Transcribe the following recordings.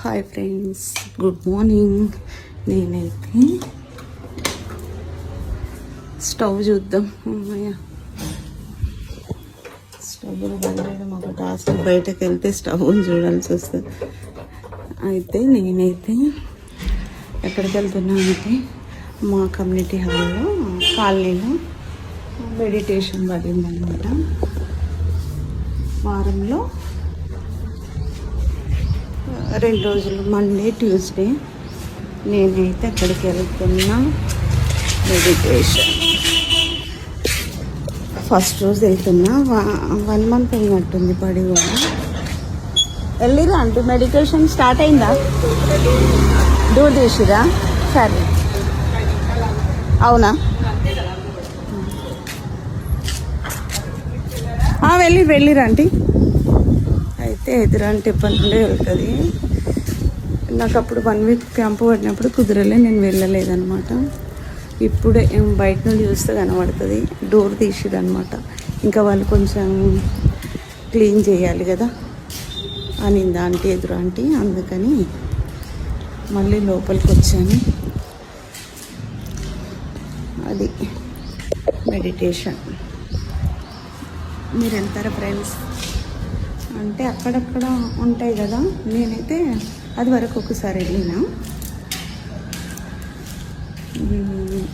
Hi friends, good morning. నేనైతే stove చూద్దాం. అమ్మయ్య, స్టవ్ బంద్ చేయడం ఒక టాస్క్. బయటకు వెళ్తే స్టవ్ని చూడాల్సి వస్తుంది. అయితే నేనైతే ఎక్కడికి వెళ్తున్నా అంటే మా కమ్యూనిటీ హాల్లో కాలనీలో మెడిటేషన్ పడిందనమాట. వారంలో 2 రోజులు, మండే ట్యూస్డే. నేనైతే అక్కడికి వెళ్తున్నా మెడిటేషన్. ఫస్ట్ రోజు వెళ్తున్నా. 1 మంత్ అయినట్టుంది పడి కూడా. వెళ్ళిరా అంటే మెడిటేషన్ స్టార్ట్ అయిందా? డోర్ తీసిరా? సరే, అవునా? వెళ్ళిరా అంటే అయితే ఎదురంటే ఎప్పటి నుండే వెళ్తుంది. నాకు అప్పుడు 1 వీక్ క్యాంపు పడినప్పుడు కుదరలే, నేను వెళ్ళలేదన్నమాట. ఇప్పుడే బయట నుండి చూస్తే కనబడుతుంది. డోర్ తీసిరనమాట. ఇంకా వాళ్ళు కొంచెం క్లీన్ చేయాలి కదా అనింది ఆంటీ, ఎదురు ఆంటీ. అందుకని మళ్ళీ లోపలికి వచ్చాను. అది మెడిటేషన్. మీరు వెళ్తారా ఫ్రెండ్స్? అంటే అక్కడక్కడ ఉంటాయి కదా. నేనైతే అది వరకు ఒకసారి వెళ్ళినా.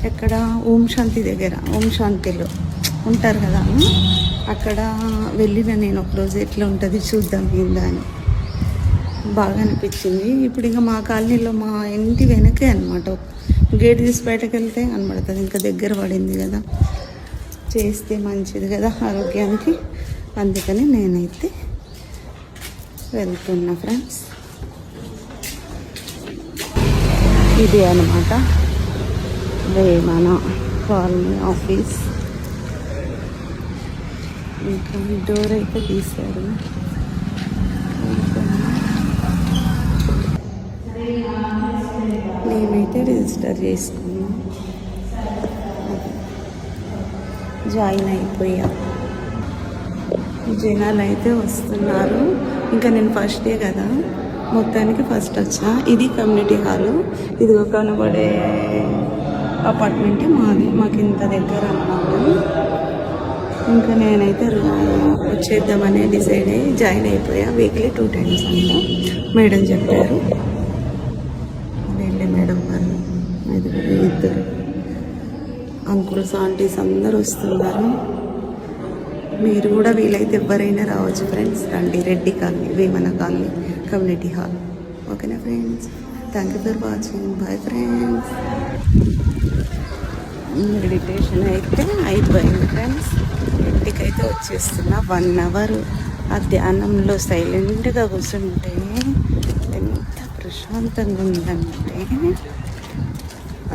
ఎక్కడ ఓం శాంతి దగ్గర, ఓం శాంతిలో ఉంటారు కదా, అక్కడ వెళ్ళిన నేను ఒకరోజు. ఎట్లా ఉంటుంది చూద్దాం ఏందా అని బాగా అనిపించింది. ఇప్పుడు ఇంకా మా కాలనీలో మా ఇంటి వెనకే అనమాట. గేట్ తీసి బయటకు వెళ్తే కనబడుతుంది. ఇంకా దగ్గర పడింది కదా, చేస్తే మంచిది కదా ఆరోగ్యానికి. అందుకని నేనైతే వెళ్తున్నా ఫ్రెండ్స్. ఇది అనమాట వేమన కాలనీ ఆఫీస్. ఇంకా డోర్ అయితే తీశారు. నేనైతే రిజిస్టర్ చేసుకున్నాను, జాయిన్ అయిపోయా. జనాలు అయితే వస్తున్నారు. ఇంకా నేను ఫస్ట్ డే కదా, మొత్తానికి ఫస్ట్ వచ్చా. ఇది కమ్యూనిటీ హాలు. ఇది కనబడే అపార్ట్మెంటే మాది. మాకు ఇంత దగ్గర అన్నమాట. ఇంకా నేనైతే వచ్చేద్దామని డిసైడ్ అయ్యి జాయిన్ అయిపోయా. వీక్లీ 2 times అంట మేడం చెప్పారు. వెళ్ళి మేడం వాళ్ళు ఇద్దరు అంకుల్స్ ఆంటీస్ అందరూ వస్తున్నారు. మీరు కూడా వీలైతే ఎవరైనా రావచ్చు ఫ్రెండ్స్. రండి, Reddy colony, Vemana colony community hall. ఓకేనా friends? Thank you for watching. Bye friends. Meditation అయితే అయిపోయింది ఫ్రెండ్స్. ఇంటికైతే వచ్చేస్తున్నా. 1 hour ఆ ధ్యానంలో సైలెంట్గా కూర్చుంటే ఎంత ప్రశాంతంగా ఉందంటే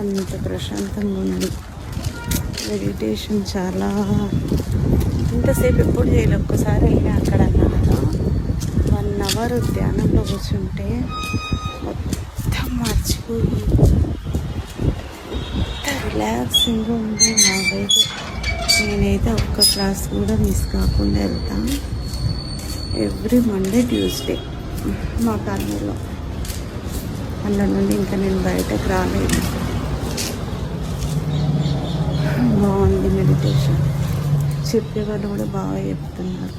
అంత ప్రశాంతంగా ఉంది. మెడిటేషన్ చాలా ఇంతసేపు ఎప్పుడు చేయలేదు. ఒక్కసారి వెళ్ళి అక్కడ అన్నా కదా, 1 hour ధ్యానంలో కూర్చుంటే మొత్తం మర్చిపోయి ఎంత రిలాక్సింగ్గా ఉంది నాకైతే. నేనైతే ఒక్క క్లాస్ కూడా మిస్ కాకుండా వెళ్తాను. ఎవ్రీ మండే ట్యూస్డే మా కాలనీలో. అందులో నుండి ఇంకా నేను బయటకు రాలేదు. బాగుంది మెడిటేషన్. చెప్పేవాళ్ళు కూడా బాగా చెప్తున్నారు.